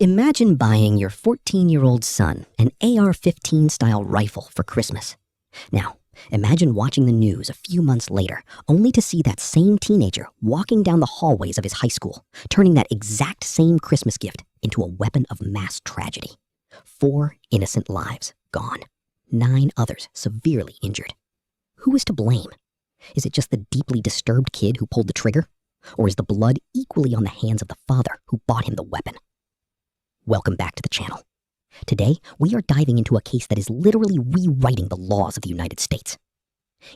Imagine buying your 14-year-old son an AR-15 style rifle for Christmas. Now, imagine watching the news a few months later, only to see that same teenager walking down the hallways of his high school, turning that exact same Christmas gift into a weapon of mass tragedy. 4 innocent lives gone, 9 others severely injured. Who is to blame? Is it just the deeply disturbed kid who pulled the trigger? Or is the blood equally on the hands of the father who bought him the weapon? Welcome back to the channel. Today, we are diving into a case that is literally rewriting the laws of the United States.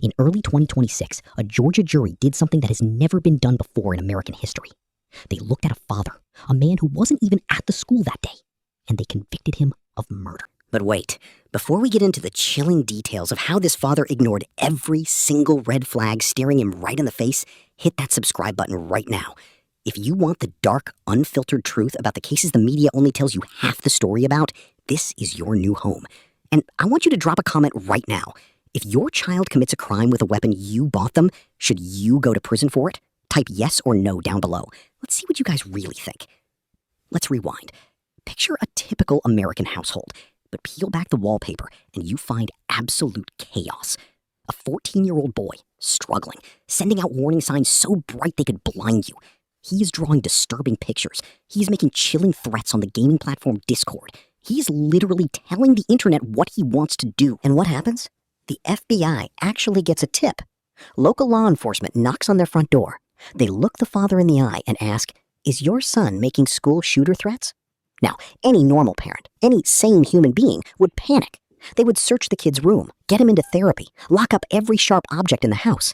In early 2026, a Georgia jury did something that has never been done before in American history. They looked at a father, a man who wasn't even at the school that day, and they convicted him of murder. But wait, before we get into the chilling details of how this father ignored every single red flag staring him right in the face, hit that subscribe button right now. If you want the dark, unfiltered truth about the cases the media only tells you half the story about, this is your new home. And I want you to drop a comment right now. If your child commits a crime with a weapon you bought them, should you go to prison for it? Type yes or no down below. Let's see what you guys really think. Let's rewind. Picture a typical American household, but peel back the wallpaper and you find absolute chaos. A 14-year-old boy, struggling, sending out warning signs so bright they could blind you. He is drawing disturbing pictures. He is making chilling threats on the gaming platform Discord. He is literally telling the internet what he wants to do. And what happens? The FBI actually gets a tip. Local law enforcement knocks on their front door. They look the father in the eye and ask, "Is your son making school shooter threats?" Now, any normal parent, any sane human being would panic. They would search the kid's room, get him into therapy, lock up every sharp object in the house.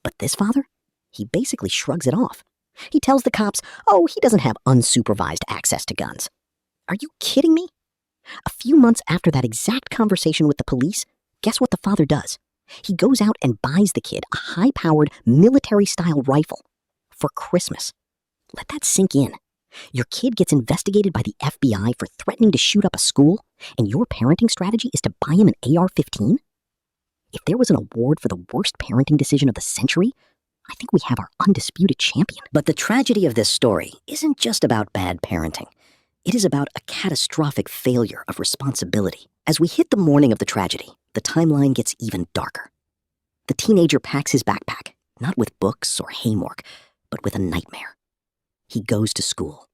But this father? He basically shrugs it off. He tells the cops, oh, he doesn't have unsupervised access to guns. Are you kidding me? A few months after that exact conversation with the police, guess what the father does? He goes out and buys the kid a high-powered military-style rifle for Christmas. Let that sink in. Your kid gets investigated by the FBI for threatening to shoot up a school, and your parenting strategy is to buy him an AR-15? If there was an award for the worst parenting decision of the century, I think we have our undisputed champion. But the tragedy of this story isn't just about bad parenting. It is about a catastrophic failure of responsibility. As we hit the morning of the tragedy, the timeline gets even darker. The teenager packs his backpack, not with books or homework, but with a nightmare. He goes to school.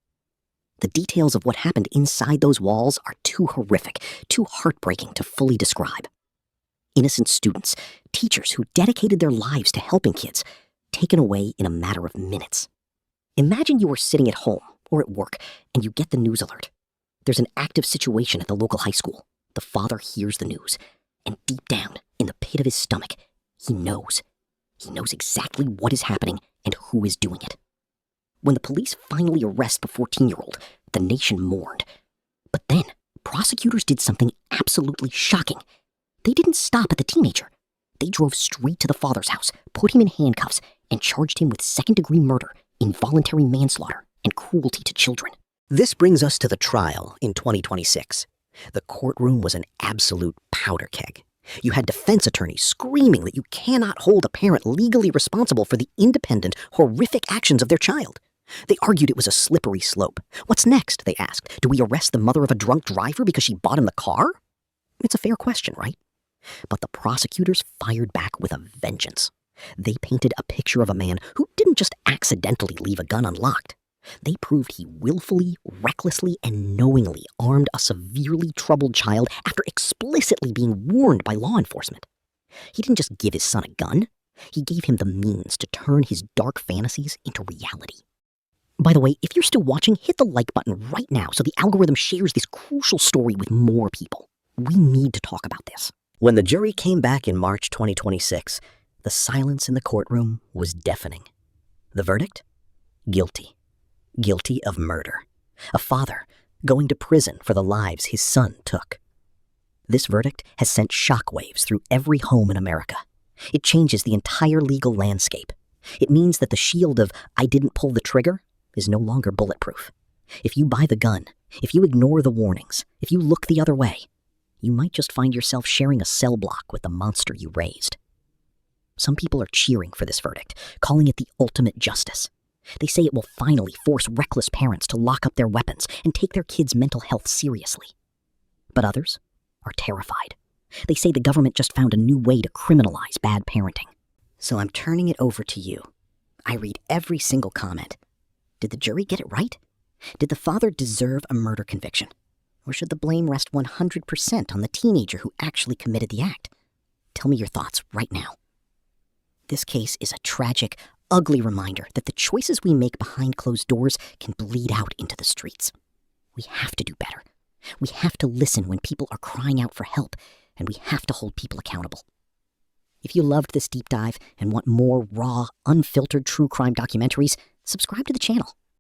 The details of what happened inside those walls are too horrific, too heartbreaking to fully describe. Innocent students, teachers who dedicated their lives to helping kids, taken away in a matter of minutes. Imagine you are sitting at home or at work and you get the news alert. There's an active situation at the local high school. The father hears the news, and deep down in the pit of his stomach, he knows. He knows exactly what is happening and who is doing it. When the police finally arrest the 14-year-old, the nation mourned. But then, prosecutors did something absolutely shocking. They didn't stop at the teenager. They drove straight to the father's house, put him in handcuffs, and charged him with second-degree murder, involuntary manslaughter, and cruelty to children. This brings us to the trial in 2026. The courtroom was an absolute powder keg. You had defense attorneys screaming that you cannot hold a parent legally responsible for the independent, horrific actions of their child. They argued it was a slippery slope. What's next, they asked. Do we arrest the mother of a drunk driver because she bought him the car? It's a fair question, right? But the prosecutors fired back with a vengeance. They painted a picture of a man who didn't just accidentally leave a gun unlocked. They proved he willfully, recklessly, and knowingly armed a severely troubled child after explicitly being warned by law enforcement. He didn't just give his son a gun. He gave him the means to turn his dark fantasies into reality. By the way, if you're still watching, hit the like button right now so the algorithm shares this crucial story with more people. We need to talk about this. When the jury came back in March 2026, the silence in the courtroom was deafening. The verdict? Guilty. Guilty of murder. A father going to prison for the lives his son took. This verdict has sent shockwaves through every home in America. It changes the entire legal landscape. It means that the shield of "I didn't pull the trigger" is no longer bulletproof. If you buy the gun, if you ignore the warnings, if you look the other way, you might just find yourself sharing a cell block with the monster you raised. Some people are cheering for this verdict, calling it the ultimate justice. They say it will finally force reckless parents to lock up their weapons and take their kids' mental health seriously. But others are terrified. They say the government just found a new way to criminalize bad parenting. So I'm turning it over to you. I read every single comment. Did the jury get it right? Did the father deserve a murder conviction? Or should the blame rest 100% on the teenager who actually committed the act? Tell me your thoughts right now. This case is a tragic, ugly reminder that the choices we make behind closed doors can bleed out into the streets. We have to do better. We have to listen when people are crying out for help, and we have to hold people accountable. If you loved this deep dive and want more raw, unfiltered true crime documentaries, subscribe to the channel.